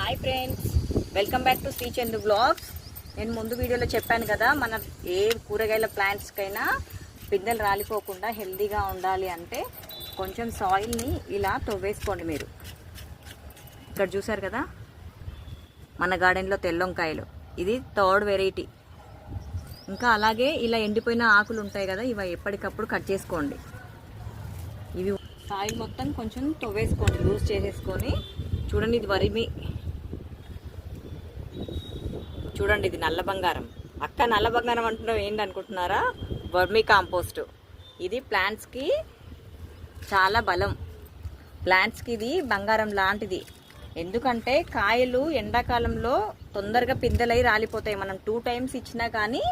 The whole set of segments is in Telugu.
Hi friends, welcome back to Shri Chandu blogs. నేను ముందు వీడియోలో చెప్పాను కదా, మన ఏ కూరగాయల ప్లాంట్స్కైనా పిందెలు రాలిపోకుండా హెల్దీగా ఉండాలి అంటే కొంచెం సాయిల్ని ఇలా తవ్వేసుకోండి. మీరు ఇక్కడ చూసారు కదా, మన గార్డెన్లో తెల్లొంకాయలు, ఇది థర్డ్ వెరైటీ. ఇంకా అలాగే ఇలా ఎండిపోయిన ఆకులు ఉంటాయి కదా, ఇవి ఎప్పటికప్పుడు కట్ చేసుకోండి. ఇవి సాయిల్ మొత్తం కొంచెం తవ్వేసుకోండి, లూజ్ చేసేసుకొని. చూడండి, ఇది వరిమి, చూడండి, ఇది నల్ల బంగారం. అక్క నల్ల బంగారం అంటున్నాం ఏంటి అనుకుంటున్నారా? Vermi compost. ఇది ప్లాంట్స్కి చాలా బలం. ప్లాంట్స్కి ఇది బంగారం లాంటిది. ఎందుకంటే కాయలు ఎండాకాలంలో తొందరగా పిందెలై రాలిపోతాయి. మనం 2 times ఇచ్చినా కానీ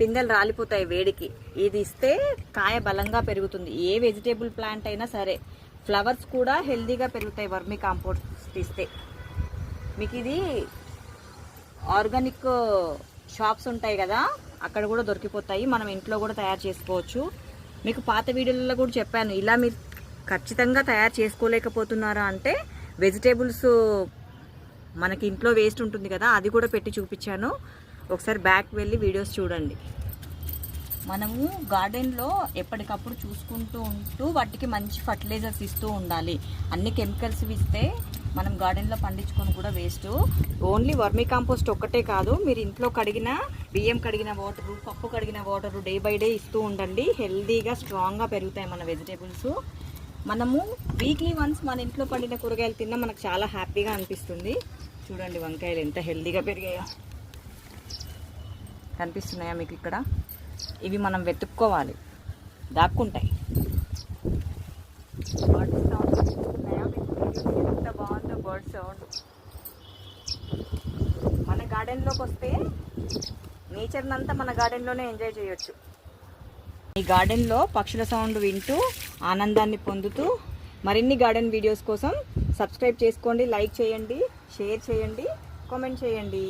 పిందెలు రాలిపోతాయి వేడికి. ఇది ఇస్తే కాయ బలంగా పెరుగుతుంది. ఏ వెజిటేబుల్ ప్లాంట్ అయినా సరే. ఫ్లవర్స్ కూడా హెల్దీగా పెరుగుతాయి వర్మీ కాంపోస్ట్ ఇస్తే. మీకు ఇది ఆర్గానిక్ షాప్స్ ఉంటాయి కదా, అక్కడ కూడా దొరికిపోతాయి. మనం ఇంట్లో కూడా తయారు చేసుకోవచ్చు. మీకు పాత వీడియోలలో కూడా చెప్పాను, ఇలా మీరు ఖచ్చితంగా తయారు చేసుకోలేకపోతున్నారా అంటే వెజిటేబుల్స్ మనకి ఇంట్లో వేస్ట్ ఉంటుంది కదా, అది కూడా పెట్టి చూపించాను. ఒకసారి బ్యాక్ వెళ్ళి వీడియోస్ చూడండి. మనము గార్డెన్లో ఎప్పటికప్పుడు చూసుకుంటూ ఉంటూ వాటికి మంచి ఫర్టిలైజర్స్ ఇస్తూ ఉండాలి. అన్ని కెమికల్స్ ఇస్తే మనం గార్డెన్లో పండించుకొని కూడా వేస్ట్. ఓన్లీ వర్మీ కాంపోస్ట్ ఒక్కటే కాదు, మీరు ఇంట్లో కడిగిన బియ్యం కడిగిన వాటరు, పప్పు కడిగిన వాటరు డే బై డే ఇస్తూ ఉండండి. హెల్దీగా స్ట్రాంగ్గా పెరుగుతాయి మన వెజిటేబుల్స్. మనము వీక్లీ వన్స్ మన ఇంట్లో పండిన కూరగాయలు తిన్నా మనకు చాలా హ్యాపీగా అనిపిస్తుంది. చూడండి, వంకాయలు ఎంత హెల్దీగా పెరిగాయో కనిపిస్తున్నాయా మీకు ఇక్కడ? ఇవి మనం వెతుక్కోవాలి, దాక్కుంటాయి. బర్డ్ సౌండ్ వినిపిస్తున్నాయా మీకు? ఎంత బాగుందో బర్డ్ సౌండ్. మన గార్డెన్లోకి వస్తే నేచర్ని అంతా మన గార్డెన్లోనే ఎంజాయ్ చేయొచ్చు. ఈ గార్డెన్లో పక్షుల సౌండ్ వింటూ ఆనందాన్ని పొందుతూ మరిన్ని గార్డెన్ వీడియోస్ కోసం సబ్స్క్రైబ్ చేసుకోండి, లైక్ చేయండి, షేర్ చేయండి, కామెంట్ చేయండి.